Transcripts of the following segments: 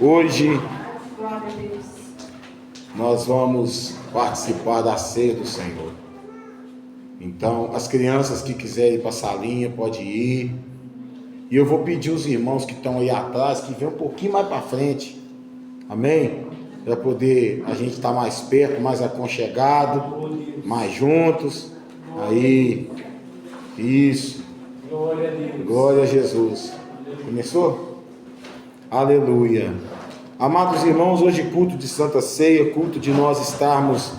Hoje nós vamos participar da ceia do Senhor. Então, as crianças que quiserem ir para a salinha, pode ir. E eu vou pedir os irmãos que estão aí atrás, que venham um pouquinho mais para frente. Amém? Para poder a gente estar mais perto, mais aconchegado, mais juntos. Aí, isso. Glória a Deus. Glória a Jesus. Começou? Aleluia. Amados irmãos, hoje culto de Santa Ceia, culto de nós estarmos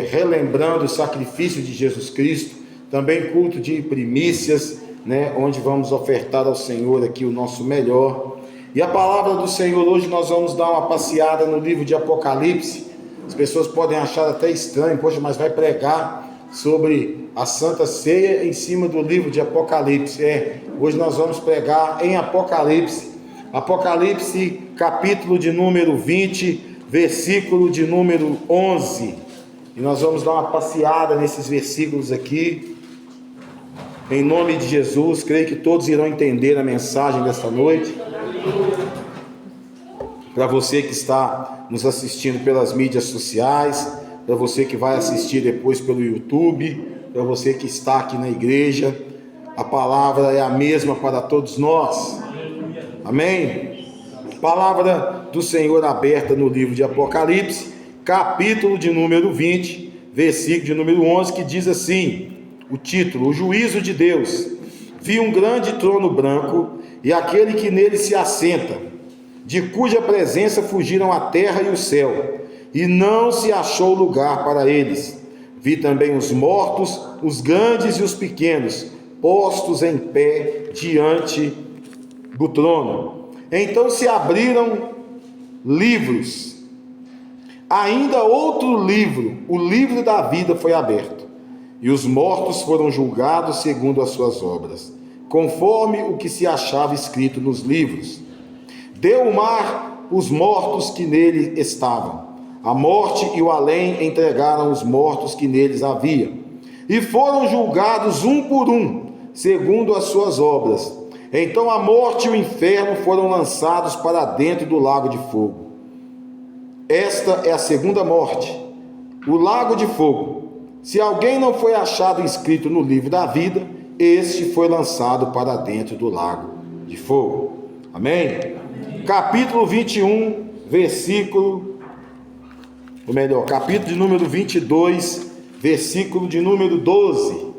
relembrando o sacrifício de Jesus Cristo, também culto de primícias, né, onde vamos ofertar ao Senhor aqui o nosso melhor. E a palavra do Senhor hoje nós vamos dar uma passeada no livro de Apocalipse. As pessoas podem achar até estranho, poxa, mas vai pregar sobre a Santa Ceia em cima do livro de Apocalipse. Hoje nós vamos pregar em Apocalipse. Apocalipse, capítulo de número 20, versículo de número 11. E nós vamos dar uma passeada nesses versículos aqui. Em nome de Jesus, creio que todos irão entender a mensagem desta noite. Para você que está nos assistindo pelas mídias sociais, para você que vai assistir depois pelo YouTube, para você que está aqui na igreja, a palavra é a mesma para todos nós. Amém? Palavra do Senhor aberta no livro de Apocalipse, capítulo de número 20, versículo de número 11, que diz assim, o título: O juízo de Deus. Vi um grande trono branco e aquele que nele se assenta, de cuja presença fugiram a terra e o céu, e não se achou lugar para eles. Vi também os mortos, os grandes e os pequenos, postos em pé diante do trono. Então se abriram livros. Ainda outro livro, o livro da vida, foi aberto. E os mortos foram julgados segundo as suas obras, conforme o que se achava escrito nos livros. Deu o mar os mortos que nele estavam. A morte e o além entregaram os mortos que neles havia. E foram julgados um por um, segundo as suas obras. Então a morte e o inferno foram lançados para dentro do lago de fogo. Esta é a segunda morte, o lago de fogo. Se alguém não foi achado inscrito no livro da vida, este foi lançado para dentro do lago de fogo. Amém? Capítulo 21, capítulo de número 22, versículo de número 12.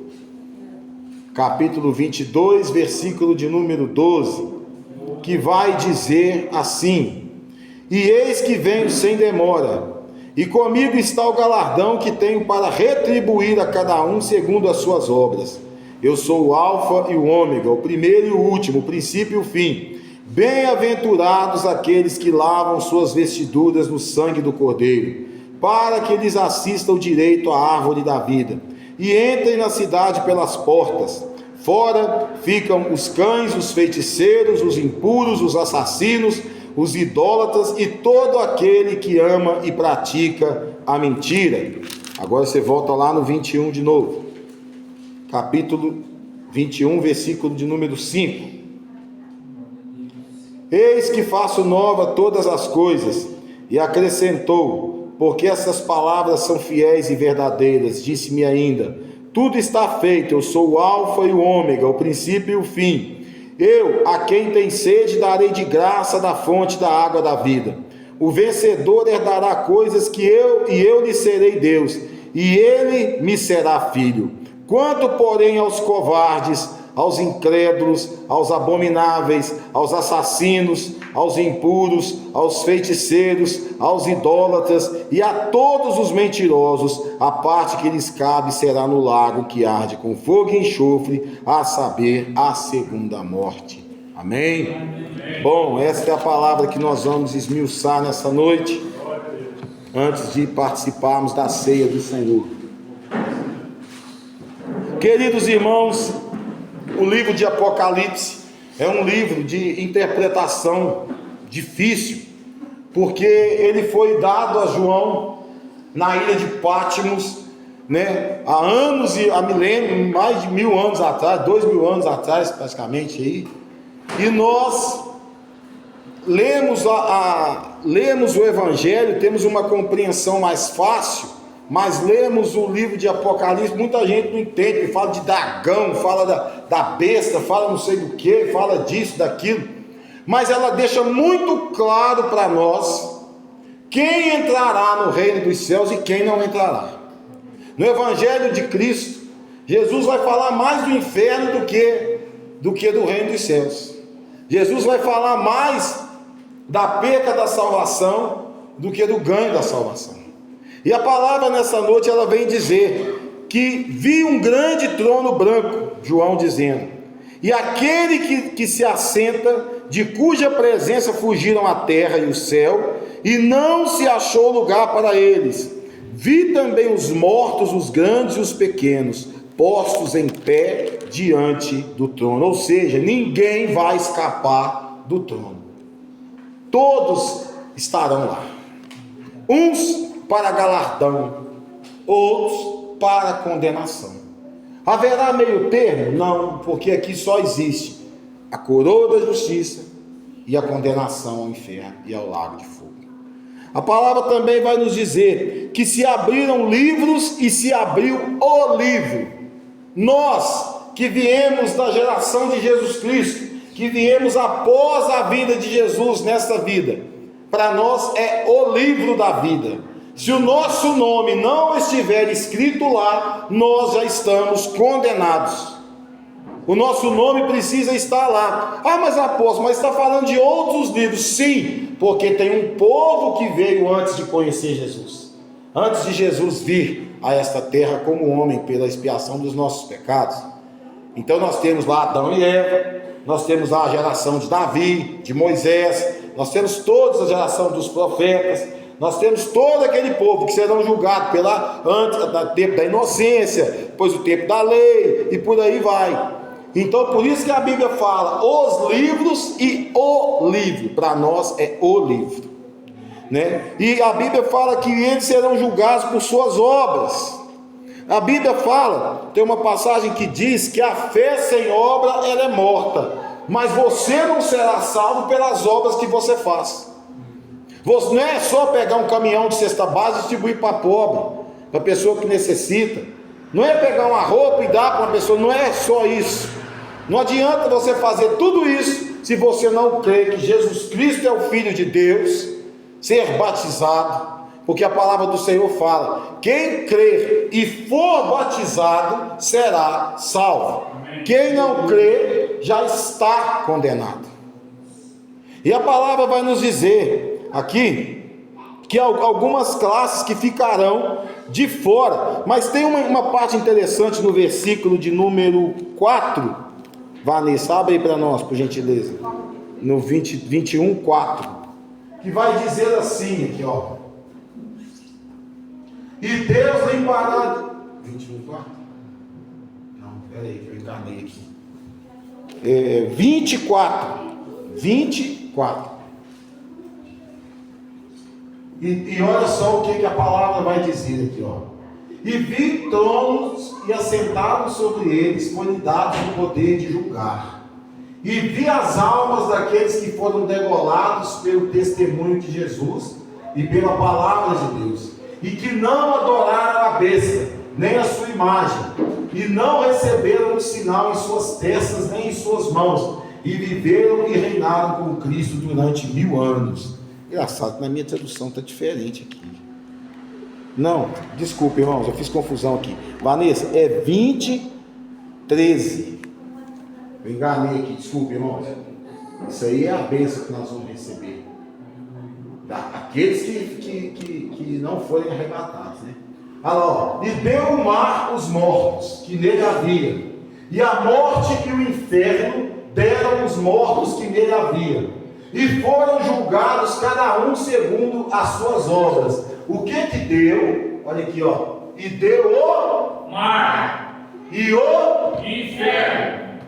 Capítulo 22, versículo de número 12, que vai dizer assim: E eis que venho sem demora, e comigo está o galardão que tenho para retribuir a cada um segundo as suas obras. Eu sou o Alfa e o Ômega, o primeiro e o último, o princípio e o fim. Bem-aventurados aqueles que lavam suas vestiduras no sangue do Cordeiro, para que lhes assista o direito à árvore da vida, e entrem na cidade pelas portas. Fora ficam os cães, os feiticeiros, os impuros, os assassinos, os idólatras e todo aquele que ama e pratica a mentira. Agora você volta lá no 21 de novo. Capítulo 21, versículo de número 5. Eis que faço nova todas as coisas. E acrescentou: porque essas palavras são fiéis e verdadeiras. Disse-me ainda: tudo está feito, eu sou o Alfa e o Ômega, o princípio e o fim. Eu, a quem tem sede, darei de graça da fonte da água da vida. O vencedor herdará coisas que eu lhe serei Deus, e ele me será filho. Quanto, porém, aos covardes, aos incrédulos, aos abomináveis, aos assassinos, aos impuros, aos feiticeiros, aos idólatras e a todos os mentirosos, a parte que lhes cabe será no lago que arde com fogo e enxofre, a saber, a segunda morte. Amém? Amém. Bom, esta é a palavra que nós vamos esmiuçar nessa noite, antes de participarmos da ceia do Senhor. Queridos irmãos, o livro de Apocalipse é um livro de interpretação difícil, porque ele foi dado a João na ilha de Patmos, né, há anos e há milênios, mais de 1000 anos atrás, 2000 anos atrás praticamente aí, e nós lemos o Evangelho, temos uma compreensão mais fácil, mas lemos o livro de Apocalipse, muita gente não entende, fala de dragão, fala da besta, fala não sei do que, fala disso, daquilo, mas ela deixa muito claro para nós quem entrará no reino dos céus e quem não entrará. No Evangelho de Cristo, Jesus vai falar mais do inferno do que do reino dos céus. Jesus vai falar mais da perca da salvação do que do ganho da salvação. E a palavra nessa noite ela vem dizer que vi um grande trono branco, João dizendo, e aquele que se assenta, de cuja presença fugiram a terra e o céu, e não se achou lugar para eles. Vi também os mortos, os grandes e os pequenos, postos em pé diante do trono. Ou seja, ninguém vai escapar do trono. Todos estarão lá. Uns para galardão, outros para condenação. Haverá meio termo? Não, porque aqui só existe a coroa da justiça e a condenação ao inferno e ao lago de fogo. A palavra também vai nos dizer que se abriram livros e se abriu o livro. Nós que viemos da geração de Jesus Cristo, que viemos após a vida de Jesus nesta vida, para nós é o livro da vida. Se o nosso nome não estiver escrito lá, nós já estamos condenados. O nosso nome precisa estar lá. Ah, mas apóstolo, mas está falando de outros livros. Sim, porque tem um povo que veio antes de conhecer Jesus, antes de Jesus vir a esta terra como homem pela expiação dos nossos pecados. Então nós temos lá Adão e Eva, nós temos lá a geração de Davi, de Moisés, nós temos toda a geração dos profetas, nós temos todo aquele povo que serão julgados antes do tempo da inocência, depois o tempo da lei, e por aí vai. Então por isso que a Bíblia fala os livros e o livro, para nós é o livro, né? E a Bíblia fala que eles serão julgados por suas obras. A Bíblia fala, tem uma passagem que diz que a fé sem obra ela é morta, mas você não será salvo pelas obras que você faz. Você não é só pegar um caminhão de cesta básica e distribuir para pobre, para pessoa que necessita, não é pegar uma roupa e dar para uma pessoa, não é só isso. Não adianta você fazer tudo isso se você não crê que Jesus Cristo é o Filho de Deus, ser batizado, porque a palavra do Senhor fala: quem crer e for batizado será salvo. Quem não crê já está condenado. E a palavra vai nos dizer aqui que há algumas classes que ficarão de fora, mas tem uma parte interessante no versículo de número 4. Vanessa, abre aí para nós, por gentileza, no 21, 4, que vai dizer assim aqui, ó: e Deus limpará 21, 4? Não, peraí, que eu enganei aqui. 24. E olha só o que a palavra vai dizer aqui, ó: e vi tronos e assentados sobre eles, foi-lhe dado o poder de julgar. E vi as almas daqueles que foram degolados pelo testemunho de Jesus e pela palavra de Deus, e que não adoraram a besta, nem a sua imagem, e não receberam um sinal em suas testas, nem em suas mãos, e viveram e reinaram com Cristo durante 1000 anos. Engraçado, na minha tradução está diferente aqui. Não, desculpe, irmãos, eu fiz confusão aqui. Vanessa, é 20:13. Eu enganei aqui, desculpe, irmãos. Isso aí é a bênção que nós vamos receber. Aqueles que não forem arrebatados, né? Olha lá, ó: e deu o mar os mortos que nele havia, e a morte e o inferno deram os mortos que nele havia, e foram julgados cada um segundo as suas obras. O que deu? Olha aqui, ó. E deu o mar e o inferno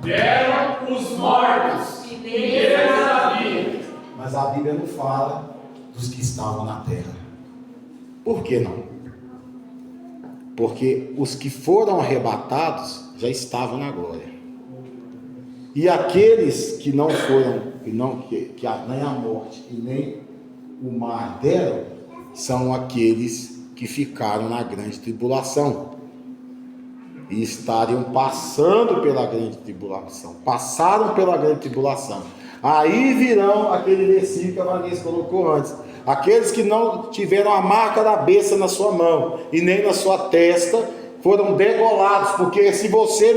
deram os mortos que neles havia. Mas a Bíblia não fala dos que estavam na terra. Por que não? Porque os que foram arrebatados já estavam na glória. E aqueles que não foram e não que nem a morte e nem o mar deram, são aqueles que ficaram na grande tribulação e estariam passando pela grande tribulação, passaram pela grande tribulação. Aí virão aquele versículo que a Vanessa colocou antes: aqueles que não tiveram a marca da besta na sua mão e nem na sua testa foram degolados, porque se você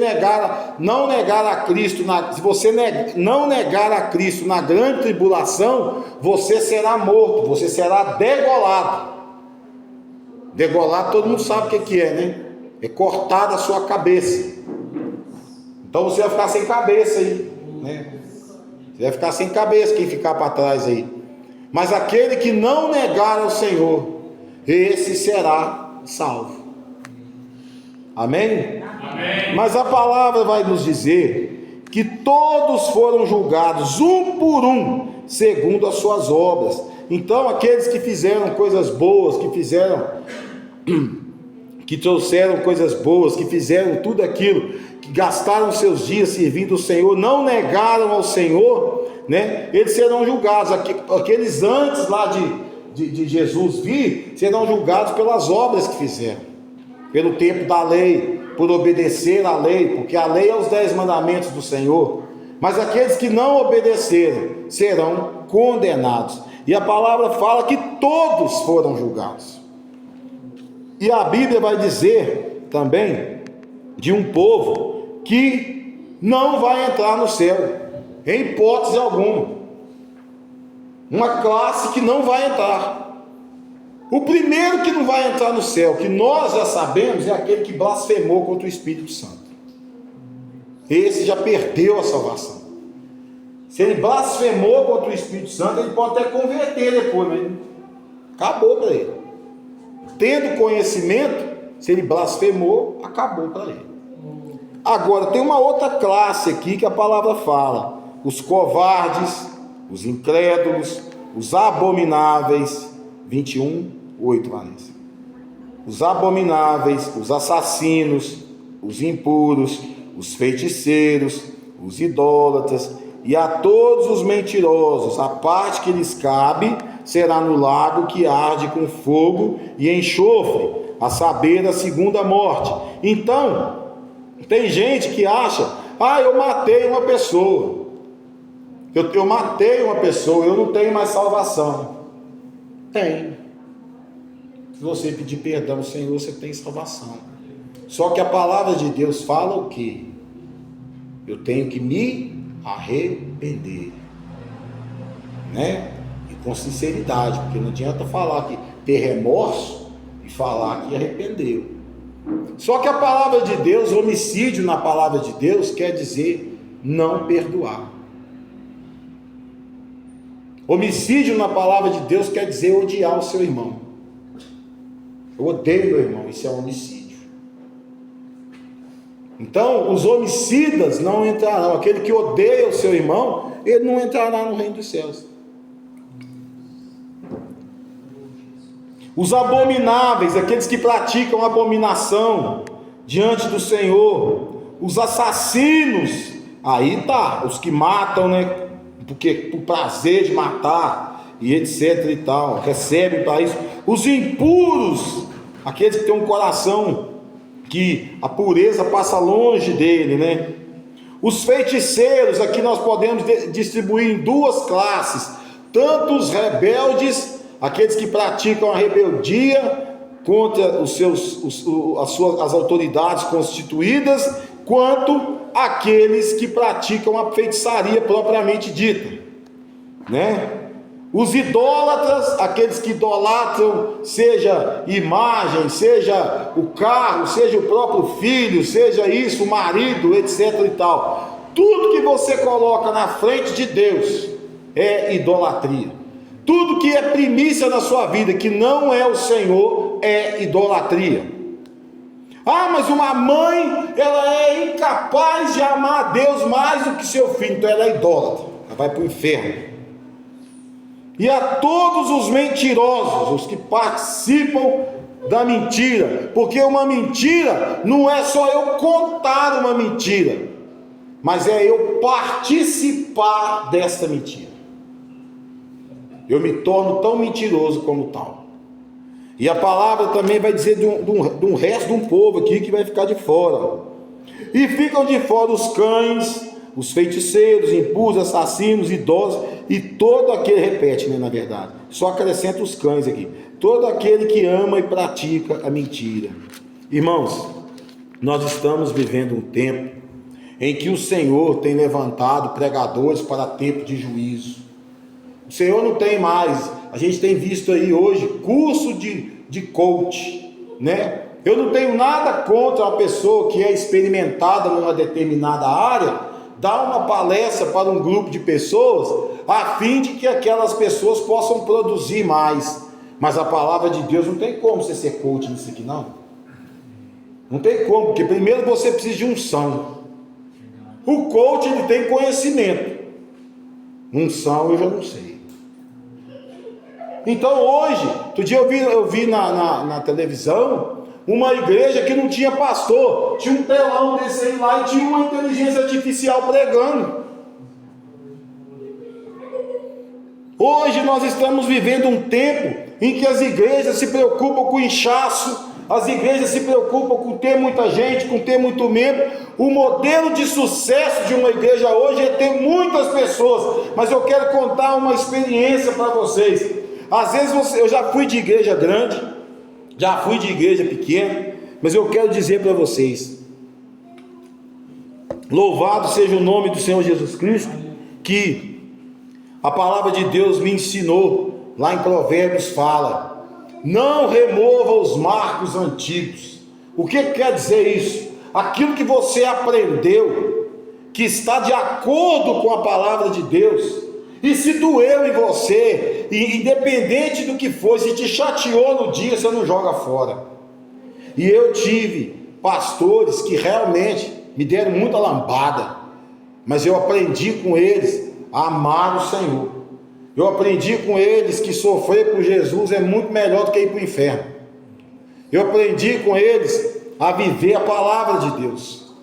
não negar a Cristo na grande tribulação, você será morto, você será degolado. Degolado todo mundo sabe o que é, né? É cortada a sua cabeça. Então você vai ficar sem cabeça aí, né? Você vai ficar sem cabeça, quem ficar para trás aí. Mas aquele que não negar ao Senhor, esse será salvo. Amém? Amém. Mas a palavra vai nos dizer que todos foram julgados, um por um, segundo as suas obras. Então aqueles que fizeram coisas boas, que trouxeram coisas boas, que fizeram tudo aquilo, que gastaram seus dias servindo o Senhor, não negaram ao Senhor, né? Eles serão julgados. Aqueles antes lá de Jesus vir, serão julgados pelas obras que fizeram, pelo tempo da lei, por obedecer à lei, porque a lei é os 10 mandamentos do Senhor. Mas aqueles que não obedeceram serão condenados. E a palavra fala que todos foram julgados. E a Bíblia vai dizer também de um povo que não vai entrar no céu, em hipótese alguma. Uma classe que não vai entrar. O primeiro que não vai entrar no céu, que nós já sabemos, é aquele que blasfemou contra o Espírito Santo. Esse já perdeu a salvação. Se ele blasfemou contra o Espírito Santo, ele pode até converter depois, mas acabou para ele. Tendo conhecimento, se ele blasfemou, acabou para ele. Agora, tem uma outra classe aqui que a palavra fala: os covardes, os incrédulos, os abomináveis. 21:8, Vanessa. Os abomináveis, os assassinos, os impuros, os feiticeiros, os idólatras e a todos os mentirosos, a parte que lhes cabe será no lago que arde com fogo e enxofre, a saber, a segunda morte. Então, tem gente que acha: eu matei uma pessoa, eu matei uma pessoa, eu não tenho mais salvação. Tem. Se você pedir perdão ao Senhor, você tem salvação. Só que a palavra de Deus fala o quê? Eu tenho que me arrepender, né? E com sinceridade, porque não adianta falar que ter remorso e falar que arrependeu. Só que a palavra de Deus, homicídio na palavra de Deus, quer dizer não perdoar. Homicídio na palavra de Deus quer dizer odiar o seu irmão. Eu odeio meu irmão, isso é homicídio. Então, os homicidas não entrarão. Aquele que odeia o seu irmão, ele não entrará no reino dos céus. Os abomináveis, aqueles que praticam abominação diante do Senhor. Os assassinos, aí tá, os que matam, né? Porque por prazer de matar e etc e tal, recebem para isso. Os impuros, aqueles que têm um coração que a pureza passa longe dele, né? Os feiticeiros, aqui nós podemos distribuir em duas classes: tanto os rebeldes, aqueles que praticam a rebeldia contra as autoridades constituídas, quanto aqueles que praticam a feitiçaria propriamente dita, né? Os idólatras, aqueles que idolatram, seja imagem, seja o carro, seja o próprio filho, seja isso, o marido, etc e tal. Tudo que você coloca na frente de Deus é idolatria. Tudo que é primícia na sua vida, que não é o Senhor, é idolatria. Mas uma mãe, ela é incapaz de amar a Deus mais do que seu filho, então ela é idólatra, ela vai para o inferno. E a todos os mentirosos, os que participam da mentira, porque uma mentira não é só eu contar uma mentira, mas é eu participar desta mentira. Eu me torno tão mentiroso como tal. E a palavra também vai dizer de um resto de um povo aqui que vai ficar de fora. E ficam de fora os cães, os feiticeiros, impuros, assassinos, idosos e todo aquele, repete, né, na verdade, só acrescenta os cães aqui, todo aquele que ama e pratica a mentira. Irmãos, nós estamos vivendo um tempo em que o Senhor tem levantado pregadores para tempo de juízo. O Senhor não tem mais, a gente tem visto aí hoje curso de coach, né? Eu não tenho nada contra a pessoa que é experimentada numa determinada área, dar uma palestra para um grupo de pessoas, a fim de que aquelas pessoas possam produzir mais. Mas a palavra de Deus não tem como você ser coach nisso aqui, não. Não tem como, porque primeiro você precisa de unção. O coach, ele tem conhecimento. Unção eu já não sei. Então hoje, outro dia eu vi na televisão uma igreja que não tinha pastor, tinha um telão desse aí lá e tinha uma inteligência artificial pregando. Hoje nós estamos vivendo um tempo em que as igrejas se preocupam com inchaço, as igrejas se preocupam com ter muita gente, com ter muito membro. O modelo de sucesso de uma igreja hoje é ter muitas pessoas, mas eu quero contar uma experiência para vocês. Às vezes eu já fui de igreja grande, já fui de igreja pequena, mas eu quero dizer para vocês, louvado seja o nome do Senhor Jesus Cristo, que a palavra de Deus me ensinou, lá em Provérbios fala, não remova os marcos antigos. O que quer dizer isso? Aquilo que você aprendeu, que está de acordo com a palavra de Deus, e se doeu em você, e independente do que for, se te chateou no dia, você não joga fora. E eu tive pastores que realmente me deram muita lambada, mas eu aprendi com eles a amar o Senhor. Eu aprendi com eles que sofrer por Jesus é muito melhor do que ir para o inferno. Eu aprendi com eles a viver a palavra de Deus,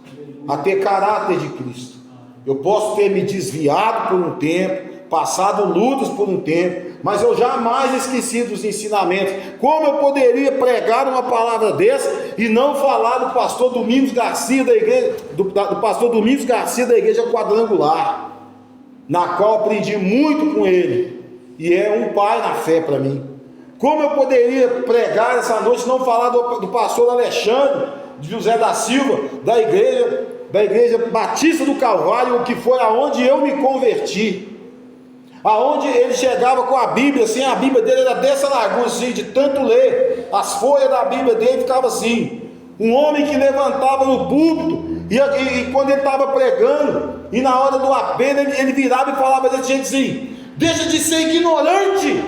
a ter caráter de Cristo. Eu posso ter me desviado por um tempo, passado lutas por um tempo, mas eu jamais esqueci dos ensinamentos. Como eu poderia pregar uma palavra dessa e não falar do pastor Domingos Garcia da igreja, do pastor Domingos Garcia da igreja Quadrangular, na qual aprendi muito com ele, e é um pai na fé para mim. Como eu poderia pregar essa noite e não falar do pastor Alexandre de José da Silva, da igreja Batista do Calvário, que foi aonde eu me converti, aonde ele chegava com a Bíblia, assim, a Bíblia dele era dessa largura, assim, de tanto ler, as folhas da Bíblia dele ficavam assim, um homem que levantava no púlpito, e quando ele estava pregando, e na hora do apelo, ele virava e falava desse jeito assim, deixa de ser ignorante,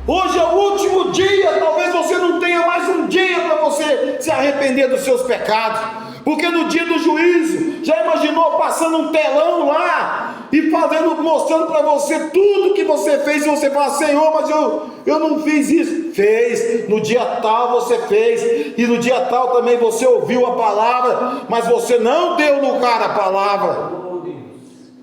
hoje é o último dia, talvez você não tenha mais um dia para você se arrepender dos seus pecados, porque no dia do juízo, já imaginou passando um telão lá, e mostrando para você tudo que você fez, e você fala, Senhor, mas eu não fiz isso. Fez, no dia tal você fez, e no dia tal também você ouviu a palavra, mas você não deu lugar à palavra.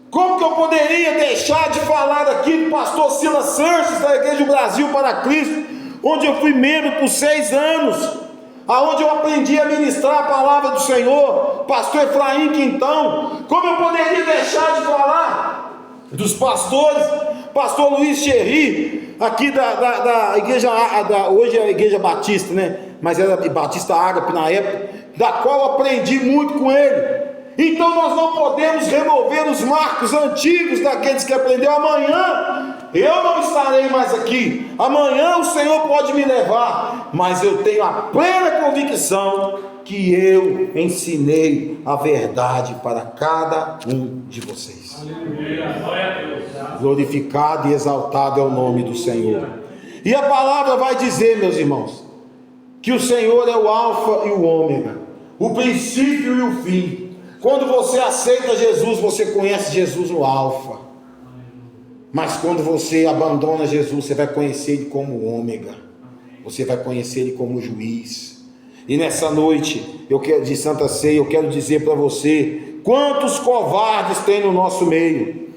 Como que eu poderia deixar de falar aqui do pastor Silas Sanches, da Igreja do Brasil para Cristo, onde eu fui membro por 6 anos, aonde eu aprendi a ministrar a palavra do Senhor, pastor Efraim Quintão? Como eu poderia deixar de falar dos pastores, pastor Luiz Cherry, aqui da igreja, hoje é a igreja Batista, né? Mas era Batista Ágape na época, da qual eu aprendi muito com ele. Então nós não podemos remover os marcos antigos daqueles que aprendeu. Amanhã eu não estarei mais aqui, amanhã o Senhor pode me levar, mas eu tenho a plena convicção que eu ensinei a verdade para cada um de vocês. Glorificado e exaltado é o nome do Senhor. E a palavra vai dizer, meus irmãos, que o Senhor é o alfa e o ômega, o princípio e o fim. Quando você aceita Jesus, você conhece Jesus no alfa, mas quando você abandona Jesus, você vai conhecer Ele como ômega, você vai conhecer Ele como juiz. E nessa noite de Santa Ceia, eu quero dizer para você Quantos covardes tem no nosso meio?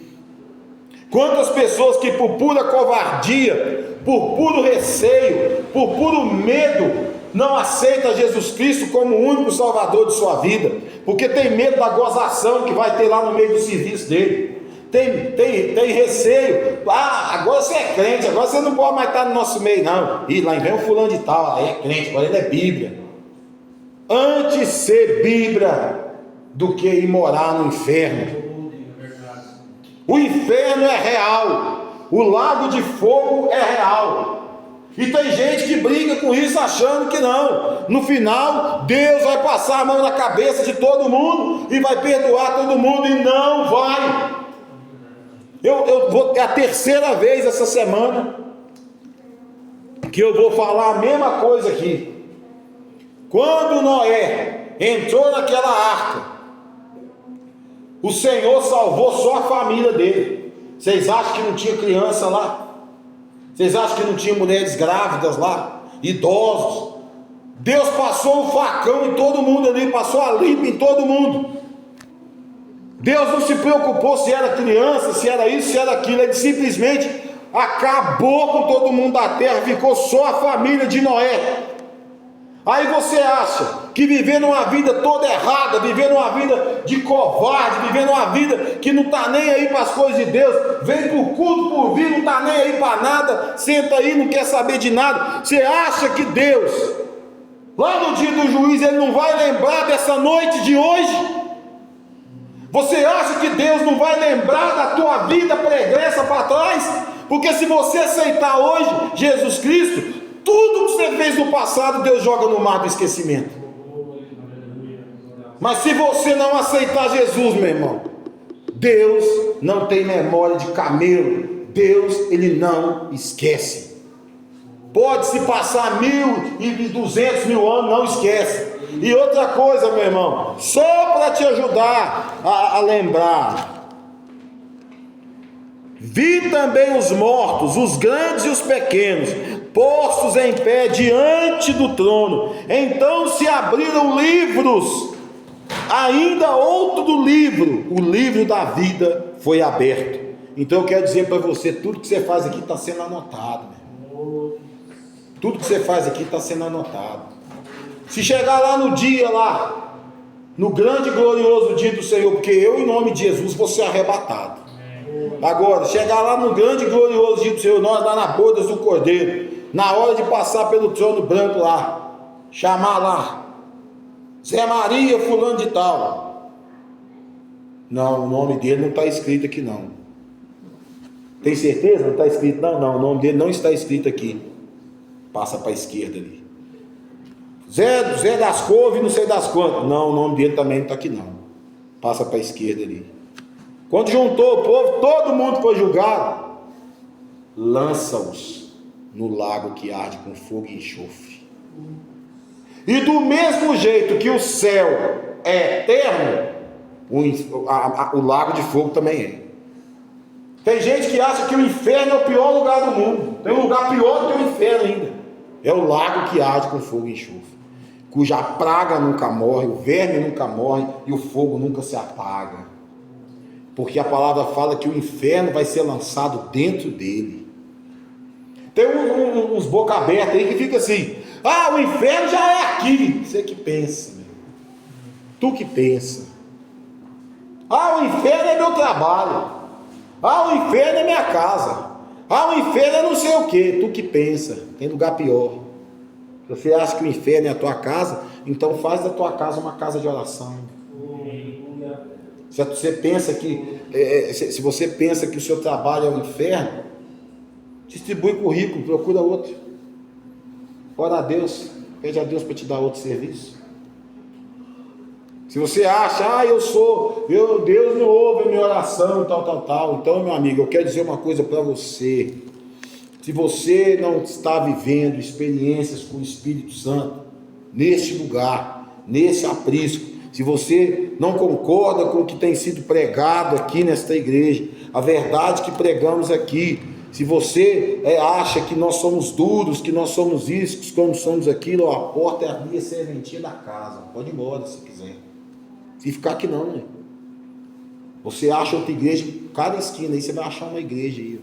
Quantas pessoas que por pura covardia, por puro receio, por puro medo, não aceita Jesus Cristo como o único salvador de sua vida, porque tem medo da gozação que vai ter lá no meio do serviço dele, tem receio. Agora você é crente, agora você não pode mais estar no nosso meio não. E lá vem o fulano de tal, aí é crente, agora ele é Bíblia. Antes ser Bíblia do que ir morar no inferno. O inferno é real, o lago de fogo é real. E tem gente que briga com isso achando que não. No final, Deus vai passar a mão na cabeça de todo mundo e vai perdoar todo mundo, e não vai. É a terceira vez essa semana que eu vou falar a mesma coisa aqui. Quando Noé entrou naquela arca, o Senhor salvou só a família dele. Vocês acham que não tinha criança lá? Vocês acham que não tinha mulheres grávidas lá? Idosos? Deus passou o facão em todo mundo ali, passou a limpa em todo mundo. Deus não se preocupou se era criança, se era isso, se era aquilo. Ele simplesmente acabou com todo mundo da terra, ficou só a família de Noé. Aí você acha que vivendo uma vida toda errada, vivendo uma vida de covarde, vivendo uma vida que não está nem aí para as coisas de Deus, vem por culto, por vir, não está nem aí para nada, senta aí, não quer saber de nada. Você acha que Deus, lá no dia do juízo, Ele não vai lembrar dessa noite de hoje? Você acha que Deus não vai lembrar da tua vida pregressa para trás? Porque se você aceitar hoje Jesus Cristo, tudo que você fez no passado, Deus joga no mar do esquecimento. Mas se você não aceitar Jesus, meu irmão, Deus não tem memória de camelo. Deus, Ele não esquece. Pode se passar 1.200 anos, não esquece. E outra coisa, meu irmão, só para te ajudar a lembrar: vi também os mortos, os grandes e os pequenos, postos em pé diante do trono. Então se abriram livros, ainda outro livro, o livro da vida foi aberto. Então eu quero dizer para você, tudo que você faz aqui está sendo anotado, meu. Tudo que você faz aqui está sendo anotado. Se chegar lá no dia lá, no grande e glorioso dia do Senhor, porque eu, em nome de Jesus, vou ser arrebatado. Agora, chegar lá no grande e glorioso dia do Senhor, nós lá na bodas do Cordeiro, na hora de passar pelo trono branco lá, chamar lá, Zé Maria fulano de tal. Não, o nome dele não está escrito aqui não. Tem certeza? Não está escrito? Não, o nome dele não está escrito aqui. Passa para a esquerda ali. Zé das Couves, não sei das quantas. Não, o nome dele também não está aqui não. Passa para a esquerda ali. Quando juntou o povo, todo mundo foi julgado. Lança-os no lago que arde com fogo e enxofre. E do mesmo jeito que o céu é eterno, o lago de fogo também é. Tem gente que acha que o inferno é o pior lugar do mundo. Tem um lugar pior do que o inferno ainda. É o lago que arde com fogo e enxofre, cuja praga nunca morre, o verme nunca morre e o fogo nunca se apaga. Porque a palavra fala que o inferno vai ser lançado dentro dele. Tem uns boca aberta aí que fica assim: o inferno já é aqui. Você que pensa, meu. Tu que pensa. O inferno é meu trabalho. O inferno é minha casa. O inferno é não sei o que. Tu que pensa. Tem lugar pior. Se você acha que o inferno é a tua casa, então faz da tua casa uma casa de oração. Se você pensa que se você pensa que o seu trabalho é um inferno, distribui currículo, procura outro. Ora a Deus, pede a Deus para te dar outro serviço. Se você acha, Deus não ouve a minha oração, tal. Então, meu amigo, eu quero dizer uma coisa para você. Se você não está vivendo experiências com o Espírito Santo, neste lugar, nesse aprisco, se você não concorda com o que tem sido pregado aqui nesta igreja, a verdade que pregamos aqui, se você acha que nós somos duros, que nós somos isso, que nós somos aquilo, a porta é a minha serventia da casa, pode ir embora se quiser. Se ficar aqui não, né? Você acha outra igreja, cada esquina aí você vai achar uma igreja aí.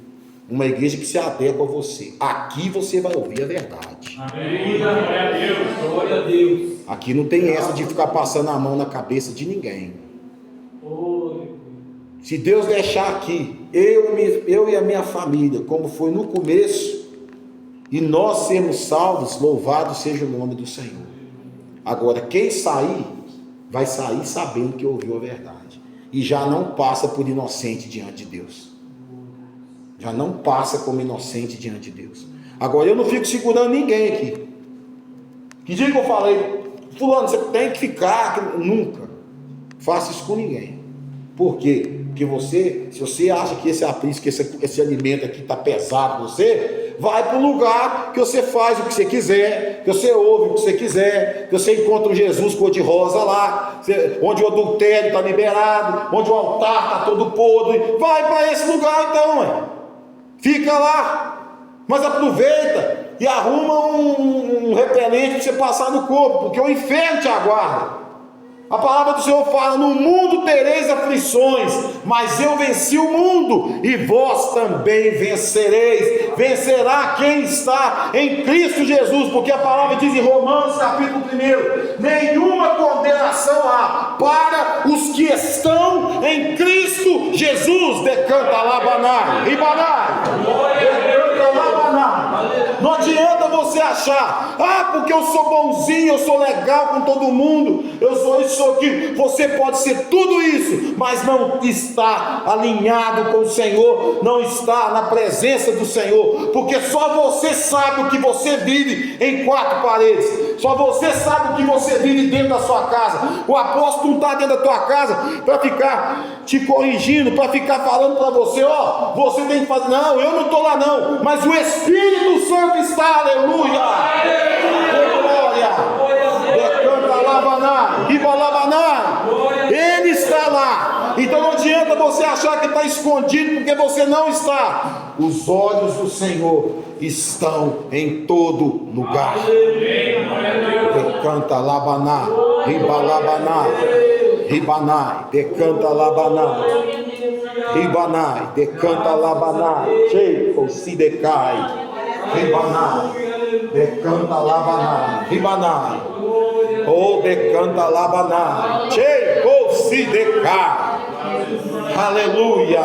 Uma igreja que se adequa a você. Aqui você vai ouvir a verdade. Amém. Glória a Deus. Glória a Deus. Aqui não tem essa de ficar passando a mão na cabeça de ninguém. Se Deus deixar aqui, eu e a minha família, como foi no começo, e nós sermos salvos, louvado seja o nome do Senhor. Agora, quem sair, vai sair sabendo que ouviu a verdade. E já não passa por inocente diante de Deus. Já não passa como inocente diante de Deus. Agora, eu não fico segurando ninguém aqui. Que dia que eu falei, fulano, você tem que ficar, nunca faça isso com ninguém. Por quê? Porque você, se você acha que esse aprisco, que esse alimento aqui está pesado para você, vai para o lugar que você faz o que você quiser, que você ouve o que você quiser, que você encontra um Jesus cor-de-rosa lá, onde o adultério está liberado, onde o altar está todo podre. Vai para esse lugar então, fica lá, mas aproveita e arruma um repelente para você passar no corpo, porque o inferno te aguarda. A palavra do Senhor fala: no mundo tereis aflições, mas eu venci o mundo, e vós também vencereis. Vencerá quem está em Cristo Jesus, porque a palavra diz em Romanos capítulo 1: nenhuma condenação há para os que estão em Cristo Jesus. Decanta Labanai, Ribanai, decanta Labanai. Não adianta você achar, porque eu sou bonzinho, eu sou legal com todo mundo, eu sou isso aqui. Você pode ser tudo isso, mas não está alinhado com o Senhor, não está na presença do Senhor, porque só você sabe o que você vive em quatro paredes, só você sabe o que você vive dentro da sua casa. O apóstolo não está dentro da tua casa para ficar te corrigindo, para ficar falando para você, você tem que fazer. Não, eu não estou lá não, mas o Espírito Santo está, aleluia, glória, decanta Labanai, riba Labanai, ele está lá. Então não adianta você achar que está escondido, porque você não está. Os olhos do Senhor estão em todo lugar. Decanta Labanai, riba Labanai, ribanai, decanta Labanai, ribanai, decanta Labanai, cheio, se decai, ribanai, decanta Labanai, ribanai, decanta Labanai, cheio, se decai, aleluia,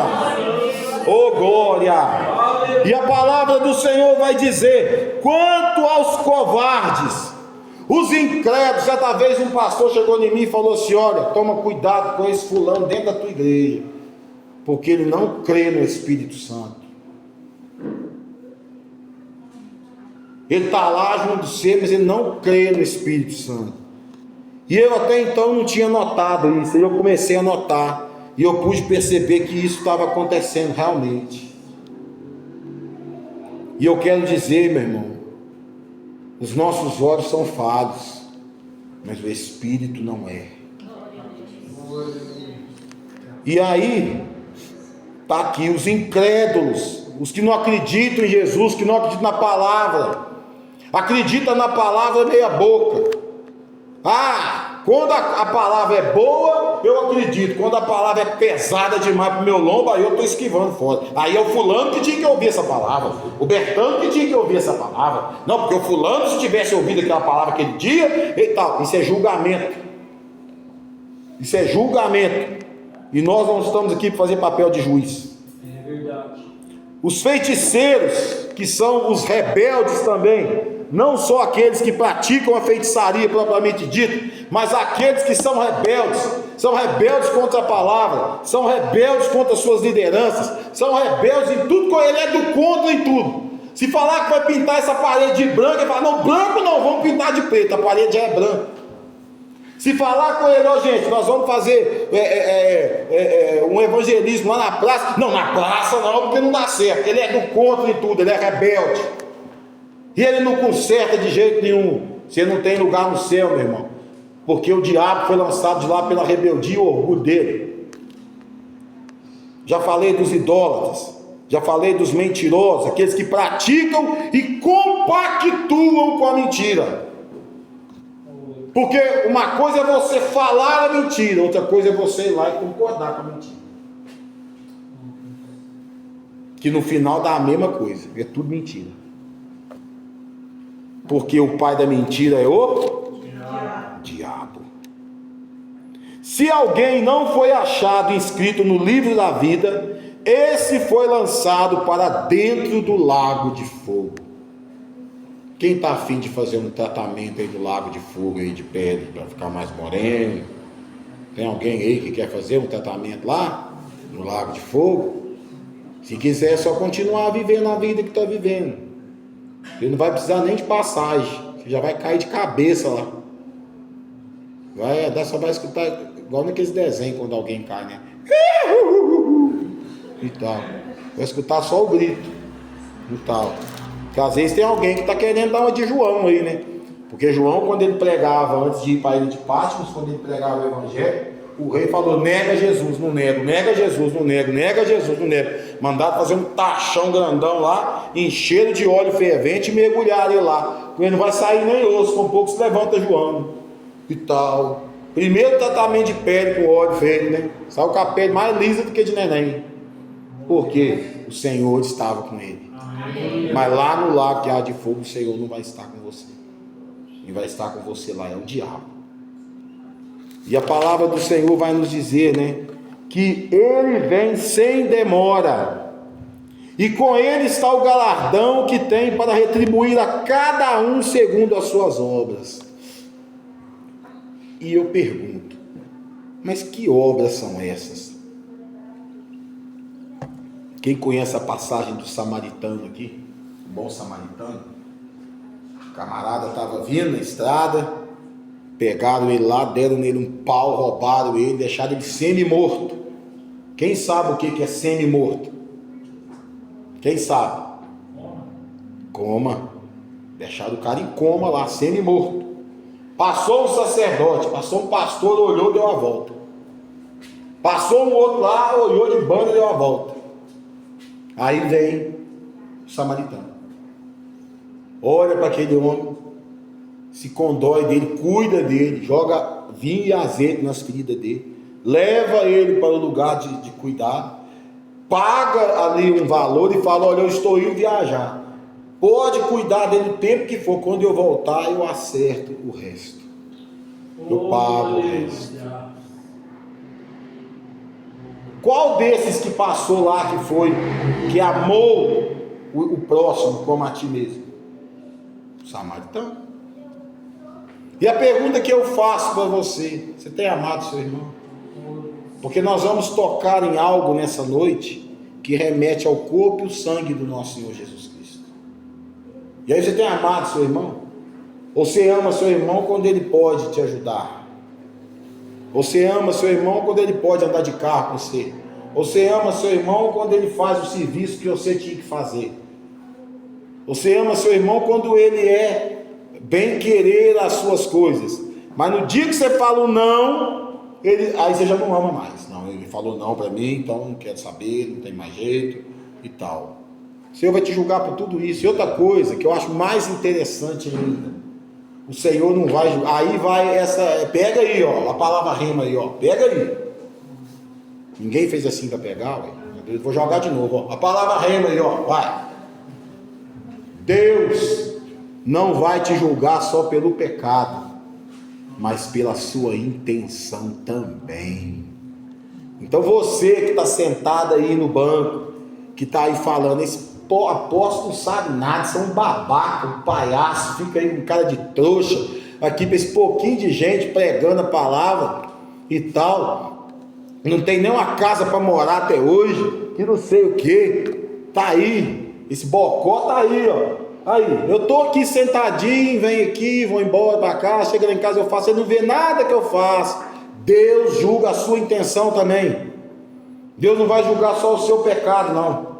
glória. E a palavra do Senhor vai dizer: quanto aos covardes, os incrédulos. Certa vez um pastor chegou em mim e falou assim: olha, toma cuidado com esse fulano dentro da tua igreja, porque ele não crê no Espírito Santo. Ele está lá junto de você, mas ele não crê no Espírito Santo. E eu até então não tinha notado isso. E eu comecei a notar, e eu pude perceber que isso estava acontecendo realmente. E eu quero dizer, meu irmão, os nossos olhos são falhos, mas o Espírito não é. E aí está aqui os incrédulos, os que não acreditam em Jesus, que não acreditam na palavra, acredita na palavra meia boca. Quando a palavra é boa, eu acredito. Quando a palavra é pesada demais para o meu lombo, aí eu estou esquivando fora. Aí é o fulano que tinha que ouvir essa palavra, o Bertano que tinha que ouvir essa palavra. Não, porque o fulano, se tivesse ouvido aquela palavra aquele dia e tal. Isso é julgamento. Isso é julgamento. E nós não estamos aqui para fazer papel de juiz. É verdade. Os feiticeiros, que são os rebeldes também, não só aqueles que praticam a feitiçaria propriamente dita, mas aqueles que são rebeldes contra a palavra, são rebeldes contra as suas lideranças, são rebeldes em tudo, ele é do contra em tudo. Se falar que vai pintar essa parede de branco, ele fala: não, branco não, vamos pintar de preto, a parede já é branca. Se falar com ele: gente, nós vamos fazer um evangelismo lá na praça, não, na praça não, porque não dá certo, ele é do contra em tudo, ele é rebelde, e ele não conserta de jeito nenhum. Você não tem lugar no céu, meu irmão, porque o diabo foi lançado de lá pela rebeldia e o orgulho dele. Já falei dos idólatras, já falei dos mentirosos, aqueles que praticam e compactuam com a mentira. Porque uma coisa é você falar a mentira, outra coisa é você ir lá e concordar com a mentira. que no final dá a mesma coisa. É tudo mentira. Porque o pai da mentira é o diabo. Se alguém não foi achado inscrito no livro da vida, esse foi lançado para dentro do lago de fogo. Quem está afim de fazer um tratamento aí do lago de fogo aí de pele para ficar mais moreno? Tem alguém aí que quer fazer um tratamento lá no lago de fogo? Se quiser, é só continuar vivendo a vida que está vivendo. Ele não vai precisar nem de passagem. Você já vai cair de cabeça lá. Só vai escutar igual naqueles desenhos quando alguém cai, né? E tal. Vai escutar só o grito e tal. Porque às vezes tem alguém que está querendo dar uma de João aí, né? Porque João, quando ele pregava, antes de ir para a ilha de Patmos, quando ele pregava o evangelho, o rei falou: nega Jesus, não nego, nega Jesus, não nego, nega Jesus, não nego. Mandaram fazer um tachão grandão lá, encheram de óleo fervente e mergulharam ele lá. Ele não vai sair nem osso, com pouco se levanta João e tal. Primeiro tratamento de pele com óleo feito, né? Saiu com a pele mais lisa do que de neném. Porque o Senhor estava com ele. Amém. Mas lá no lago que há de fogo, o Senhor não vai estar com você. E vai estar com você lá, é o diabo. E a palavra do Senhor vai nos dizer, né? Que ele vem sem demora. E com ele está o galardão que tem para retribuir a cada um segundo as suas obras. E eu pergunto, mas que obras são essas? Quem conhece a passagem do samaritano aqui, o bom samaritano, o camarada estava vindo na estrada, pegaram ele lá, deram nele um pau, roubaram ele, deixaram ele semi-morto. Quem sabe o que é semi-morto? Quem sabe? Coma. Deixaram o cara em coma lá, semi-morto. Passou um sacerdote, passou um pastor, olhou, deu a volta. Passou um outro lá, olhou de banda, deu a volta. Aí vem o samaritano. Olha para aquele homem, se condói dele, cuida dele, joga vinho e azeite nas feridas dele, leva ele para o lugar de cuidado, paga ali um valor e fala: olha, eu estou indo viajar. Pode cuidar dele o tempo que for, quando eu voltar eu acerto o resto. Eu pago o resto. Qual desses que passou lá que amou o próximo como a ti mesmo? O samaritano. E a pergunta que eu faço para você: você tem amado seu irmão? Porque nós vamos tocar em algo nessa noite que remete ao corpo e o sangue do nosso Senhor Jesus Cristo. E aí, você tem amado seu irmão? Ou você ama seu irmão quando ele pode te ajudar? Ou você ama seu irmão quando ele pode andar de carro com você? Ou você ama seu irmão quando ele faz o serviço que você tinha que fazer? Ou você ama seu irmão quando ele é bem querer as suas coisas? Mas no dia que você fala um não, aí você já não ama mais. Não, ele falou não para mim, então não quero saber, não tem mais jeito e tal. O Senhor vai te julgar por tudo isso. E outra coisa que eu acho mais interessante ainda, o Senhor não vai julgar. Aí vai pega aí, ó, a palavra rema aí, ó, pega aí. Ninguém fez assim para pegar, ué. Eu vou jogar de novo, ó. A palavra rema aí, ó, vai. Deus não vai te julgar só pelo pecado, mas pela sua intenção também. Então você que está sentado aí no banco, que está aí falando: esse apóstolo não sabe nada, você é um babaca, um palhaço, fica aí com cara de trouxa, aqui para esse pouquinho de gente pregando a palavra e tal, não tem nem uma casa para morar até hoje, que não sei o que, tá aí, esse bocó tá aí, ó. Aí, eu tô aqui sentadinho, venho aqui, vou embora para cá, chega lá em casa eu faço, você não vê nada que eu faço. Deus julga a sua intenção também. Deus não vai julgar só o seu pecado, não.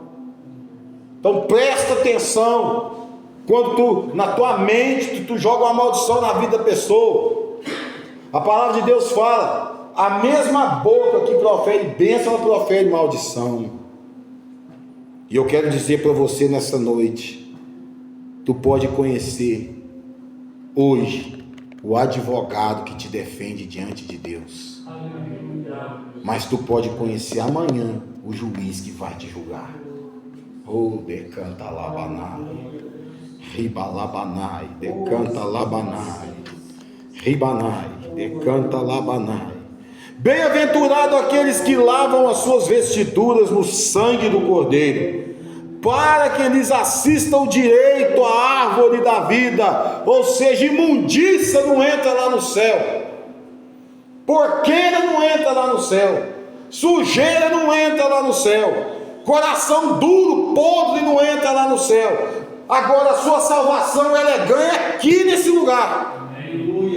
Então presta atenção. Quando na tua mente tu joga uma maldição na vida da pessoa, a palavra de Deus fala: a mesma boca que profere bênção, ela profere maldição. E eu quero dizer para você nessa noite: tu pode conhecer hoje o advogado que te defende diante de Deus, mas tu pode conhecer amanhã o juiz que vai te julgar. Oh, decanta labanai. Ribalabanai, decanta labanai. Ribanai, decanta labanai. Bem-aventurado aqueles que lavam as suas vestiduras no sangue do Cordeiro, para que lhes assista o direito à árvore da vida, ou seja, imundícia não entra lá no céu, porqueira não entra lá no céu, sujeira não entra lá no céu, coração duro, podre não entra lá no céu. Agora a sua salvação ela é ganha aqui nesse lugar.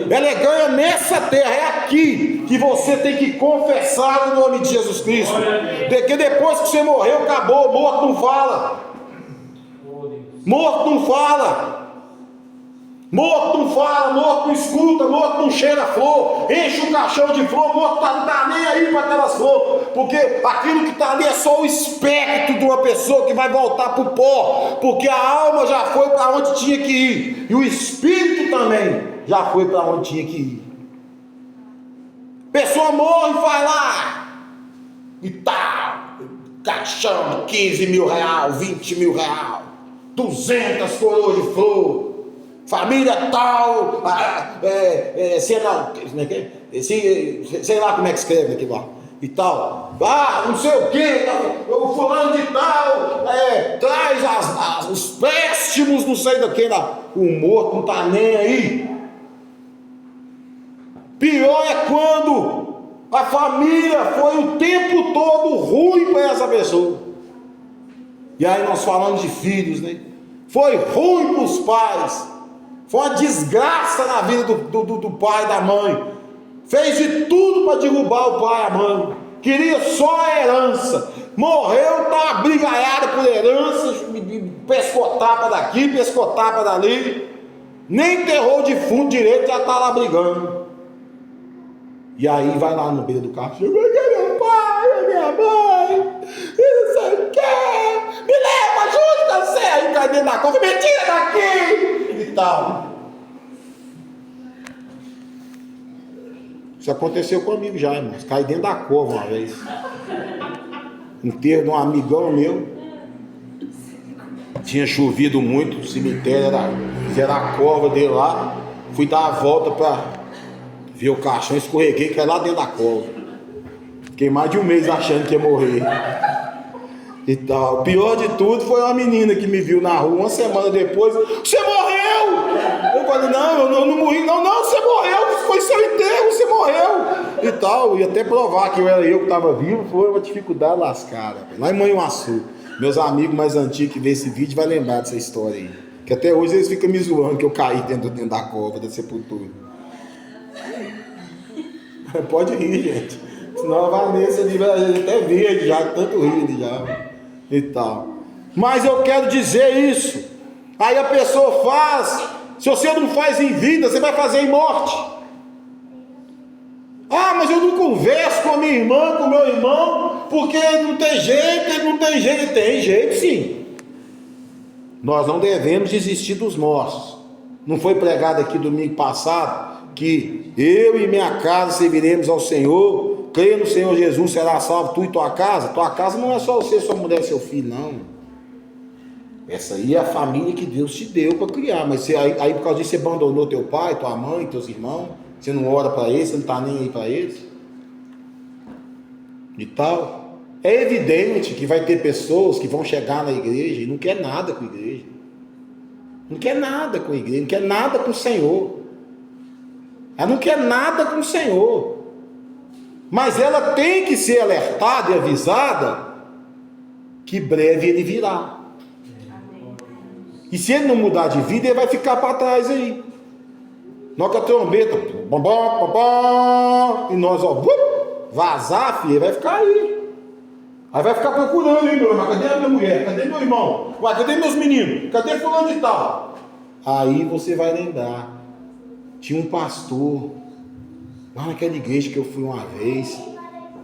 Ela é ganha nessa terra, é aqui que você tem que confessar o nome de Jesus Cristo. Porque depois que você morreu, acabou, morto não fala. Morto não fala. Morto não fala, morto não escuta, morto não cheira flor, enche um caixão de flor, morto não está nem aí para aquelas flores, porque aquilo que está ali é só o espectro de uma pessoa que vai voltar para o pó, porque a alma já foi para onde tinha que ir, e o espírito também já foi para onde tinha que ir. Pessoa morre e vai lá, e tal, caixão de 15 mil real, 20 mil real, 200 coroas de flor, família tal, sei lá como é que escreve aqui lá, e tal, não sei o que, o fulano de tal, traz os préstimos, não sei do que lá, o morto não está nem aí. Pior é quando a família foi o tempo todo ruim para essa pessoa, e aí nós falamos de filhos, né? Foi ruim para os pais, foi uma desgraça na vida do pai e da mãe, fez de tudo para derrubar o pai e a mãe, queria só a herança, morreu, está brigaiado por herança, pescotapa daqui, pescotapa dali, nem enterrou o defunto direito, já está lá brigando. E aí vai lá no beira do carro, meu pai, minha mãe, não sei o que, me leva, ajuda você, aí cai dentro da cova, me tira daqui, e tal. Isso aconteceu comigo já, irmãos, caí dentro da cova uma vez, enterro de um amigão meu, tinha chovido muito, o cemitério fizeram a cova dele lá, fui dar a volta para vi o caixão, escorreguei, caí lá dentro da cova. Fiquei mais de um mês achando que ia morrer. E tal. O pior de tudo foi uma menina que me viu na rua uma semana depois. Você morreu! Eu falei, não, eu não morri. Não, você morreu, foi seu enterro, você morreu. E tal. E até provar que era eu que estava vivo, foi uma dificuldade lascada. Lá em Manhuaçu. Meus amigos mais antigos que vê esse vídeo vai lembrar dessa história aí. Que até hoje eles ficam me zoando que eu caí dentro da cova, da sepultura. Pode rir, gente. Senão a Vanessa ali vai até verde já, tanto rir já. E tal. Mas eu quero dizer isso. Aí a pessoa faz. Se você não faz em vida, você vai fazer em morte. Mas eu não converso com a minha irmã, com o meu irmão, porque não tem jeito, ele não tem jeito. Tem jeito sim. Nós não devemos desistir dos nossos. Não foi pregado aqui domingo passado que eu e minha casa serviremos ao Senhor, creia no Senhor Jesus, será salvo tu e tua casa. Tua casa não é só você, sua mulher e seu filho, não. Essa aí é a família que Deus te deu para criar, mas você, aí por causa disso você abandonou teu pai, tua mãe, teus irmãos, você não ora para eles, você não está nem aí para eles e tal. É evidente que vai ter pessoas que vão chegar na igreja e não quer nada com a igreja, não quer nada com a igreja, não quer nada com o Senhor. Ela não quer nada com o Senhor, mas ela tem que ser alertada e avisada que breve ele virá. E se ele não mudar de vida, ele vai ficar para trás aí. Nós com a trombeta, e nós vazar, filho, ele vai ficar aí. Aí vai ficar procurando, hein, meu irmão? Cadê a minha mulher? Cadê meu irmão? Ué, cadê meus meninos? Cadê fulano de tal? Aí você vai lembrar. Tinha um pastor lá naquela igreja que eu fui uma vez,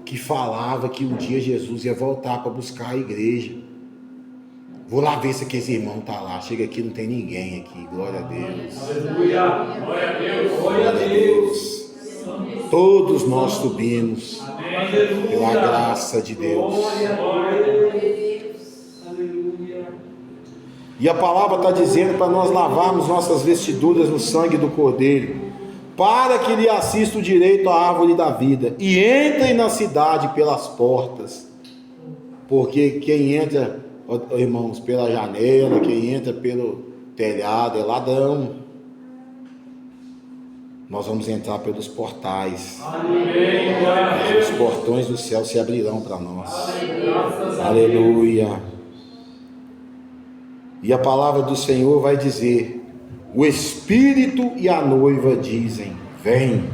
que falava que um dia Jesus ia voltar para buscar a igreja. Vou lá ver se aqueles irmãos estão lá. Chega aqui, não tem ninguém aqui. Glória a Deus. Aleluia. Glória a Deus. Glória a Deus. Todos nós subimos pela graça de Deus. Glória a Deus. Aleluia. E a palavra está dizendo para nós lavarmos nossas vestiduras no sangue do Cordeiro, para que lhe assista o direito à árvore da vida, e entrem na cidade pelas portas, porque quem entra, irmãos, pela janela, quem entra pelo telhado é ladrão. Nós vamos entrar pelos portais. Amém. Os portões do céu se abrirão para nós. Aleluia. E a palavra do Senhor vai dizer: o Espírito e a noiva dizem: vem.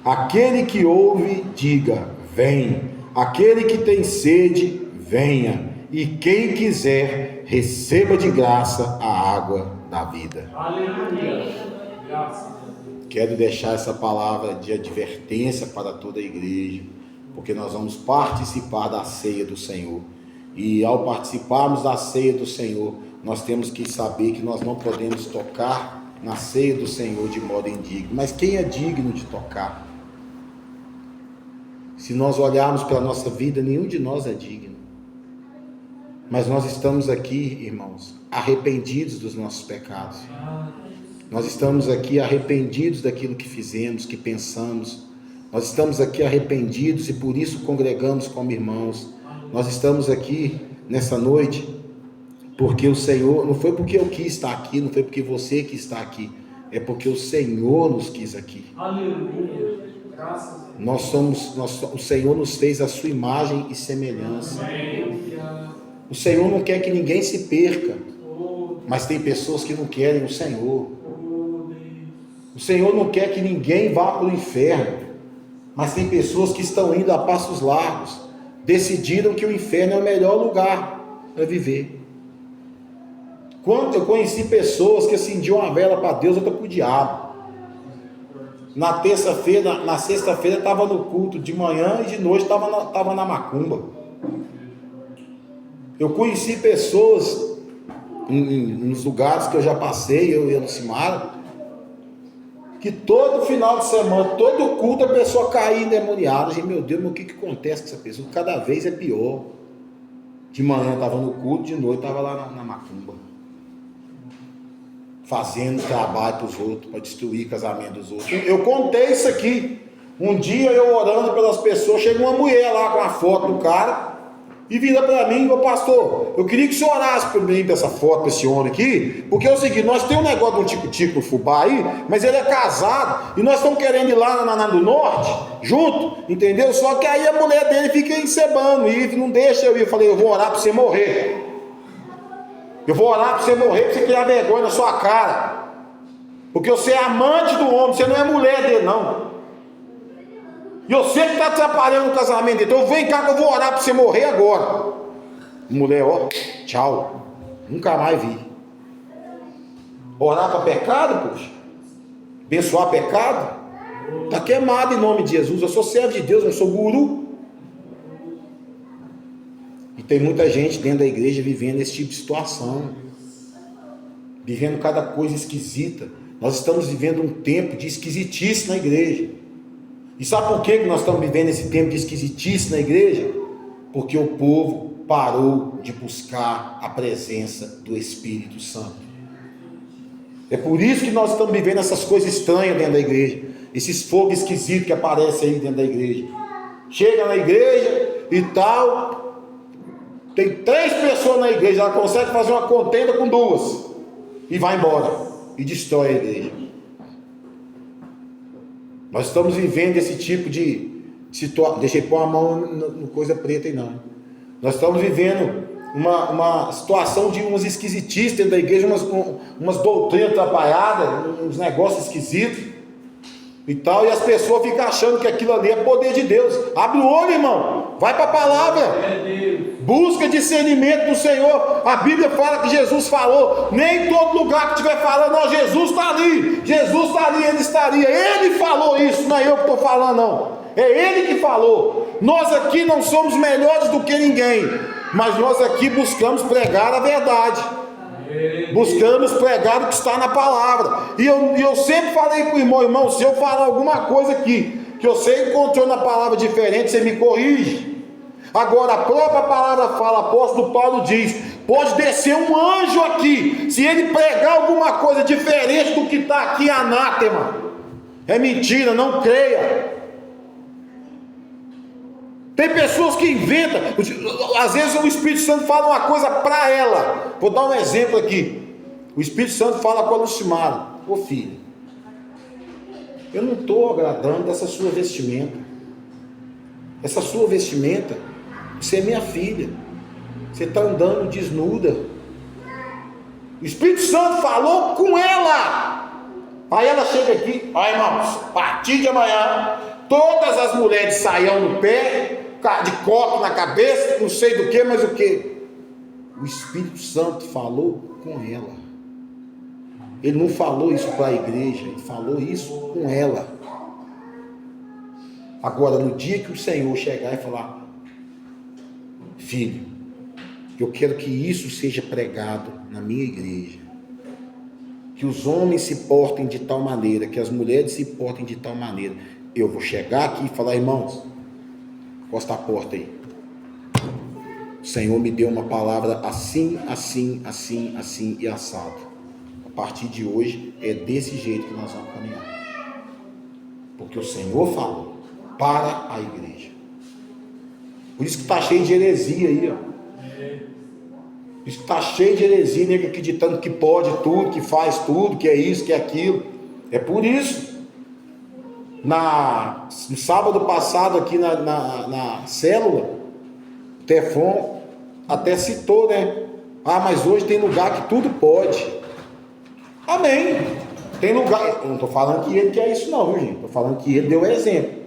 Aquele que ouve, diga: vem. Aquele que tem sede, venha. E quem quiser, receba de graça a água da vida. Aleluia. Quero deixar essa palavra de advertência para toda a igreja, porque nós vamos participar da ceia do Senhor. E ao participarmos da ceia do Senhor, nós temos que saber que nós não podemos tocar na ceia do Senhor de modo indigno. Mas quem é digno de tocar? Se nós olharmos para a nossa vida, nenhum de nós é digno. Mas nós estamos aqui, irmãos, arrependidos dos nossos pecados. Nós estamos aqui arrependidos daquilo que fizemos, que pensamos. Nós estamos aqui arrependidos e por isso congregamos como irmãos. Nós estamos aqui nessa noite porque o Senhor, não foi porque eu quis estar aqui, não foi porque você quis estar aqui, é porque o Senhor nos quis aqui. Aleluia. Graças a Deus. O Senhor nos fez a sua imagem e semelhança. O Senhor não quer que ninguém se perca, mas tem pessoas que não querem o Senhor. O Senhor não quer que ninguém vá para o inferno, mas tem pessoas que estão indo a passos largos, decidiram que o inferno é o melhor lugar para viver. Quando eu conheci pessoas que acendiam uma vela para Deus, outra para o diabo. Na sexta-feira estava no culto de manhã e de noite estava na macumba. Eu conheci pessoas nos lugares que eu já passei, eu e a Lucimara, que todo final de semana, todo culto, a pessoa caía endemoniada. Gente, meu Deus, mas o que acontece com essa pessoa? Cada vez é pior. De manhã estava no culto, de noite estava lá na macumba, fazendo trabalho para os outros, para destruir o casamento dos outros. Eu contei isso aqui. Um dia eu orando pelas pessoas, chega uma mulher lá com a foto do cara e vira para mim: meu pastor, eu queria que o senhor orasse para mim, para essa foto, para esse homem aqui, porque é o seguinte, nós temos um negócio de um tico-tico no fubá aí, mas ele é casado, e nós estamos querendo ir lá na do norte, junto, entendeu? Só que aí a mulher dele fica encebando, e não deixa eu ir. Eu falei: eu vou orar para você morrer. Eu vou orar para você morrer, para você criar vergonha na sua cara, porque você é amante do homem, você não é mulher dele não. E eu sei que está atrapalhando o casamento dele. Então vem cá que eu vou orar para você morrer agora. Mulher, ó, tchau. Nunca mais vi. Orar para pecado, poxa. Abençoar pecado. Está queimado em nome de Jesus. Eu sou servo de Deus, eu não sou guru. E tem muita gente dentro da igreja vivendo esse tipo de situação. Vivendo cada coisa esquisita. Nós estamos vivendo um tempo de esquisitice na igreja. E sabe por que nós estamos vivendo esse tempo de esquisitice na igreja? Porque o povo parou de buscar a presença do Espírito Santo. É por isso que nós estamos vivendo essas coisas estranhas dentro da igreja, esses fogos esquisitos que aparecem aí dentro da igreja. Chega na igreja e tal, tem 3 pessoas na igreja, ela consegue fazer uma contenda com 2 e vai embora e destrói a igreja. Nós estamos vivendo esse tipo de situação. Deixa eu pôr a mão no coisa preta aí não. Nós estamos vivendo uma situação de umas esquisitices dentro da igreja, umas doutrinas atrapalhadas, uns negócios esquisitos e tal, e as pessoas ficam achando que aquilo ali é poder de Deus. Abre o olho, irmão, vai para a palavra, busca discernimento do Senhor. A Bíblia fala que Jesus falou, nem todo lugar que estiver falando, não, Jesus está ali, Jesus está ali, Ele estaria, Ele falou isso, não é eu que estou falando não, é Ele que falou. Nós aqui não somos melhores do que ninguém, mas nós aqui buscamos pregar a verdade, buscamos pregar o que está na palavra. E eu sempre falei para o irmão, se eu falar alguma coisa aqui que você encontrou na palavra diferente, você me corrige. Agora a própria palavra fala, o apóstolo Paulo diz: Pode descer um anjo aqui. Se ele pregar alguma coisa diferente do que está aqui, anátema. É mentira, não creia. Tem pessoas que inventam. Às vezes o Espírito Santo fala uma coisa para ela. Vou dar um exemplo aqui. O Espírito Santo fala com a Lucimara: ô filho, eu não estou agradando dessa sua vestimenta. Essa sua vestimenta, você é minha filha. Você está andando desnuda. O Espírito Santo falou com ela. Aí ela chega aqui: ó, irmãos, a partir de amanhã, todas as mulheres de saião no pé, de coque na cabeça, não sei do que, mas o que? O Espírito Santo falou com ela. Ele não falou isso para a igreja, ele falou isso com ela. Agora, no dia que o Senhor chegar e falar: filho, eu quero que isso seja pregado na minha igreja, que os homens se portem de tal maneira, que as mulheres se portem de tal maneira, eu vou chegar aqui e falar: irmãos, encosta a porta aí, o Senhor me deu uma palavra assim, assim, assim, assim e assado. A partir de hoje é desse jeito que nós vamos caminhar, porque o Senhor falou para a igreja. Por isso que está cheio de heresia aí, ó. Por isso que está cheio de heresia, nego acreditando que pode tudo, que faz tudo, que é isso, que é aquilo. É por isso. No sábado passado aqui na célula, o Tefon até citou, né? Ah, mas hoje tem lugar que tudo pode. Amém. Tem lugar, eu não estou falando que ele quer isso não, viu, gente? Estou falando que ele deu exemplo.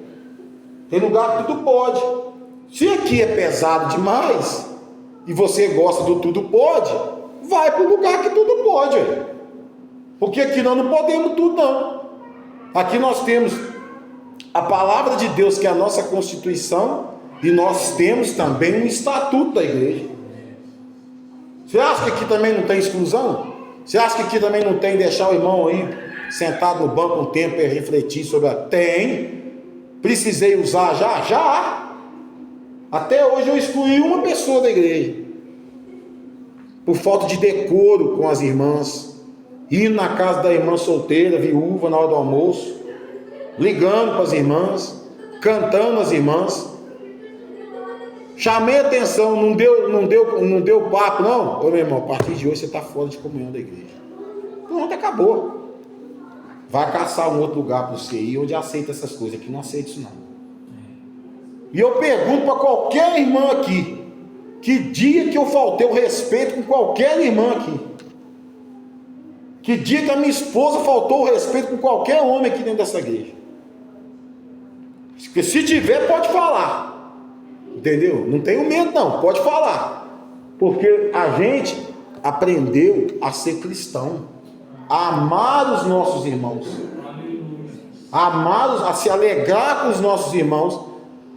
Tem lugar que tudo pode. Se aqui é pesado demais, e você gosta do tudo pode, vai para o lugar que tudo pode. Porque aqui nós não podemos tudo não. Aqui nós temos a palavra de Deus, que é a nossa Constituição, e nós temos também um estatuto da igreja. Você acha que aqui também não tem exclusão? Você acha que aqui também não tem deixar o irmão aí sentado no banco um tempo e refletir sobre a... Tem. Precisei usar já? Já. Até hoje eu excluí uma pessoa da igreja por falta de decoro com as irmãs, indo na casa da irmã solteira, viúva, na hora do almoço, ligando para as irmãs, cantando as irmãs. Chamei a atenção, não deu papo, não. Ô meu irmão, a partir de hoje você está fora de comunhão da igreja. Pronto, acabou. Vai caçar um outro lugar para você ir, onde aceita essas coisas. Aqui não aceita isso não. E eu pergunto para qualquer irmã aqui, que dia que eu faltei o respeito com qualquer irmã aqui? Que dia que a minha esposa faltou o respeito com qualquer homem aqui dentro dessa igreja? Porque se tiver, pode falar. Entendeu? Não tenho medo não, pode falar. Porque a gente aprendeu a ser cristão, a amar os nossos irmãos, a se alegrar com os nossos irmãos,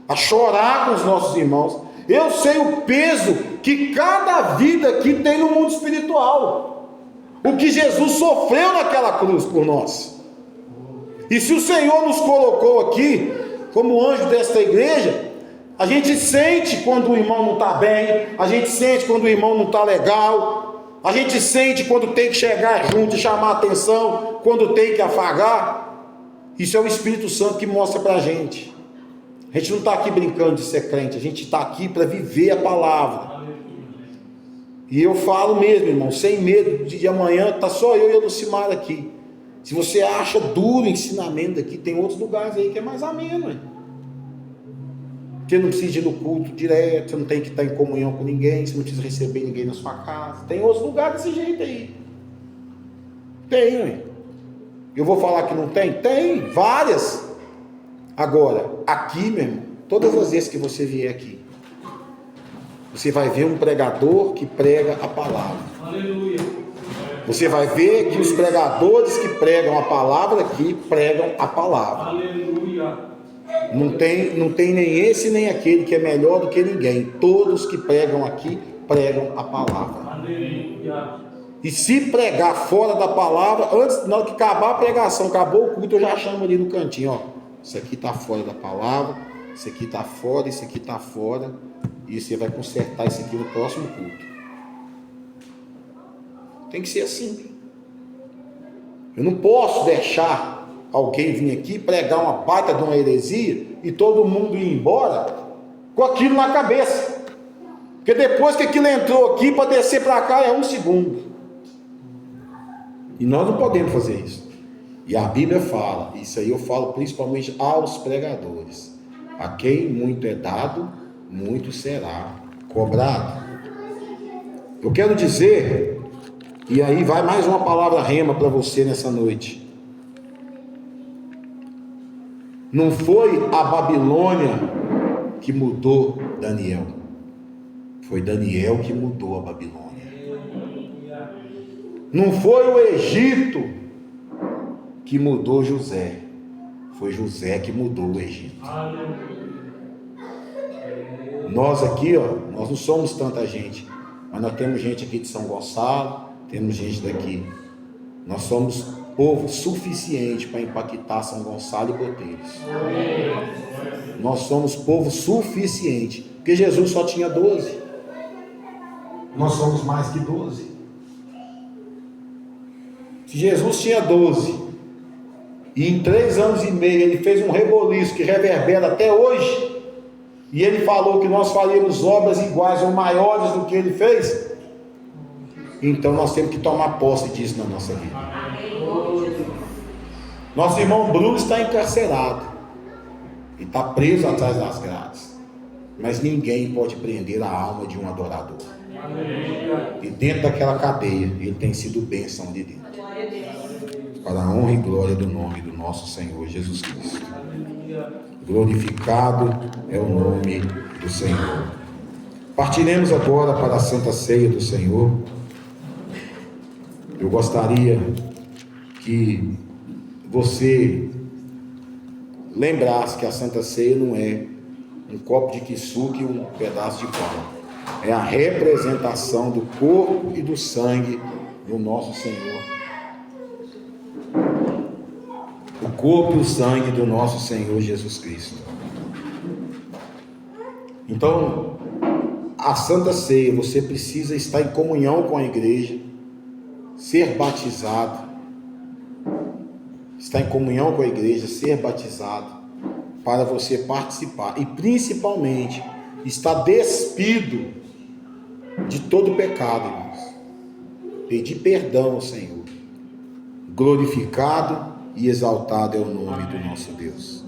a chorar com os nossos irmãos. Eu sei o peso que cada vida aqui tem no mundo espiritual, o que Jesus sofreu naquela cruz por nós. E se o Senhor nos colocou aqui como anjo desta igreja, a gente sente quando o irmão não está bem, a gente sente quando o irmão não está legal, a gente sente quando tem que chegar junto e chamar a atenção, quando tem que afagar. Isso é o Espírito Santo que mostra para a gente. A gente não está aqui brincando de ser crente, a gente está aqui para viver a palavra. E eu falo mesmo, irmão, sem medo de amanhã está só eu e a Lucimara aqui. Se você acha duro o ensinamento aqui, tem outros lugares aí que é mais ameno, hein? Você não precisa ir no culto direto, você não tem que estar em comunhão com ninguém, você não precisa receber ninguém na sua casa. Tem outros lugares desse jeito aí. Tem, hein? Eu vou falar que não tem? Tem, várias. Agora, aqui, meu irmão, todas as vezes que você vier aqui, você vai ver um pregador que prega a palavra. Aleluia. Você vai ver que os pregadores que pregam a palavra aqui, pregam a palavra. Aleluia. Não tem nem esse nem aquele que é melhor do que ninguém. Todos que pregam aqui, pregam a palavra. Aleluia. E se pregar fora da palavra, antes, na hora que acabar a pregação, acabou o culto, eu já chamo ali no cantinho, ó. Isso aqui está fora da palavra, isso aqui está fora, isso aqui está fora. E você vai consertar isso aqui no próximo culto. Tem que ser assim. Eu não posso deixar alguém vir aqui pregar uma baita de uma heresia e todo mundo ir embora com aquilo na cabeça. Porque depois que aquilo entrou aqui, para descer para cá é 1 segundo. E nós não podemos fazer isso. E a Bíblia fala, isso aí eu falo principalmente aos pregadores: a quem muito é dado, muito será cobrado. Eu quero dizer, e aí vai mais uma palavra rema para você nessa noite. Não foi a Babilônia que mudou Daniel, foi Daniel que mudou a Babilônia. Não foi o Egito que mudou José, foi José que mudou o Egito. Nós aqui, nós não somos tanta gente, mas nós temos gente aqui de São Gonçalo, temos gente daqui. Nós somos povo suficiente para impactar São Gonçalo e Boteiros. Nós somos povo suficiente, porque Jesus só tinha 12. Nós somos mais que 12. Se Jesus tinha 12, e em 3 anos e meio ele fez um reboliço que reverbera até hoje, e ele falou que nós faríamos obras iguais ou maiores do que ele fez, então nós temos que tomar posse disso na nossa vida. Nosso irmão Bruno está encarcerado e está preso atrás das grades, mas ninguém pode prender a alma de um adorador. E dentro daquela cadeia ele tem sido bênção de Deus, para a honra e glória do nome do nosso Senhor Jesus Cristo. Glorificado é o nome do Senhor. Partiremos agora para a Santa Ceia do Senhor. Eu gostaria que você lembrasse que a Santa Ceia não é um copo de quissuca e um pedaço de pão. É a representação do corpo e do sangue do nosso Senhor. O corpo e o sangue do nosso Senhor Jesus Cristo. Então, a Santa Ceia, você precisa estar em comunhão com a igreja, ser batizado, estar em comunhão com a igreja, ser batizado, para você participar, e principalmente, estar despido de todo pecado, irmãos. Pedir perdão ao Senhor. Glorificado e exaltado é o nome do nosso Deus.